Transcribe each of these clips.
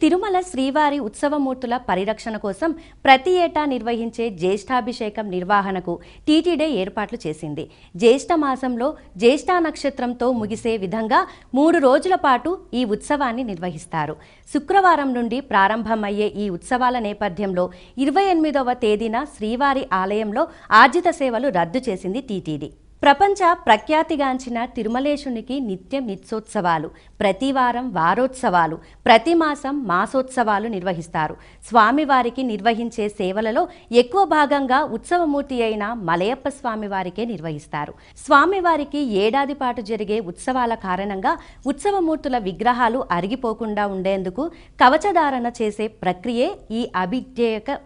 తిరుమల శ్రీవారి ఉత్సవమూర్తుల పరిరక్షణ కోసం ప్రతి ఏటా నిర్వహించే జ్యేష్ఠాభిషేకం నిర్వహణకు టీటీడీ ఏర్పాట్లు చేసింది. జ్యేష్ఠ మాసంలో జ్యేష్ఠ నక్షత్రంతో ముగిసే విధంగా 3 రోజుల పాటు ఈ ఉత్సవాన్ని నిర్వహిస్తారు. శుక్రవారం నుండి ప్రారంభమయ్యే ఈ ఉత్సవాల నేపథ్యంలో 28వ తేదీన శ్రీవారి ఆలయంలో ఆర్జిత సేవలు రద్దు చేసింది టీటీడీ. ప్రపంచ ప్రఖ్యాతిగాంచిన తిరుమలేశునికి నిత్యం నిత్యోత్సవాలు, ప్రతి వారం వారోత్సవాలు, ప్రతి మాసం మాసోత్సవాలు నిర్వహిస్తారు. స్వామివారికి నిర్వహించే సేవలలో ఎక్కువ భాగంగా ఉత్సవమూర్తి అయిన మలయప్ప స్వామివారికే నిర్వహిస్తారు. స్వామివారికి ఏడాది పాటు జరిగే ఉత్సవాల కారణంగా ఉత్సవమూర్తుల విగ్రహాలు అరిగిపోకుండా ఉండేందుకు కవచధారణ చేసే ప్రక్రియే ఈ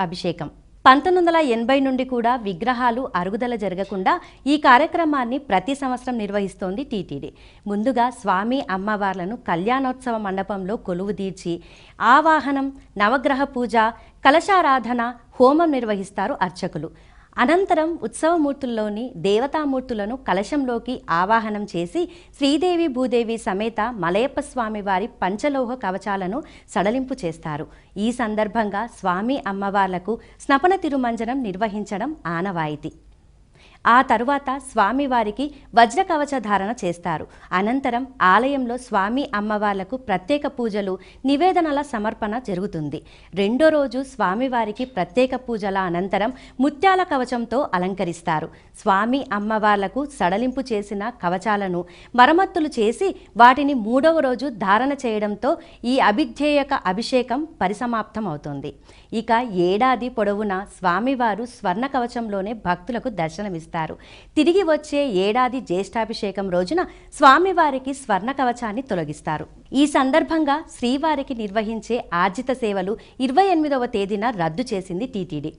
అభిషేకం. 1980 నుండి కూడా విగ్రహాలు అరుగుదల జరగకుండా ఈ కార్యక్రమాన్ని ప్రతి సంవత్సరం నిర్వహిస్తోంది టీటీడీ. ముందుగా స్వామి అమ్మవార్లను కళ్యాణోత్సవ మండపంలో కొలువుదీర్చి ఆవాహనం, నవగ్రహ పూజ, కలశారాధన, హోమం నిర్వహిస్తారు అర్చకులు. అనంతరం ఉత్సవమూర్తుల్లోని దేవతామూర్తులను కలశంలోకి ఆవాహనం చేసి శ్రీదేవి భూదేవి సమేత మలయప్ప స్వామి వారి పంచలోహ కవచాలను సడలింపు చేస్తారు. ఈ సందర్భంగా స్వామి అమ్మవార్లకు స్నపన తిరుమంజనం నిర్వహించడం ఆనవాయితీ. ఆ తరువాత స్వామివారికి వజ్ర కవచ ధారణ చేస్తారు. అనంతరం ఆలయంలో స్వామి అమ్మవార్లకు ప్రత్యేక పూజలు, నివేదనల సమర్పణ జరుగుతుంది. రెండో రోజు స్వామివారికి ప్రత్యేక పూజల అనంతరం ముత్యాల కవచంతో అలంకరిస్తారు. స్వామి అమ్మవార్లకు సడలింపు చేసిన కవచాలను మరమ్మతులు చేసి వాటిని 3వ రోజు ధారణ చేయడంతో ఈ అభిషేకం పరిసమాప్తం అవుతుంది. ఇక ఏడాది పొడవునా స్వామివారు స్వర్ణ కవచంలోనే భక్తులకు దర్శనమిస్తారు. తిరిగి వచ్చే ఏడాది జ్యేష్ఠాభిషేకం రోజున స్వామివారికి స్వర్ణ కవచాన్ని తొలగిస్తారు. ఈ సందర్భంగా శ్రీవారికి నిర్వహించే ఆర్జిత సేవలు 28వ తేదీన రద్దు చేసింది టీటీడీ.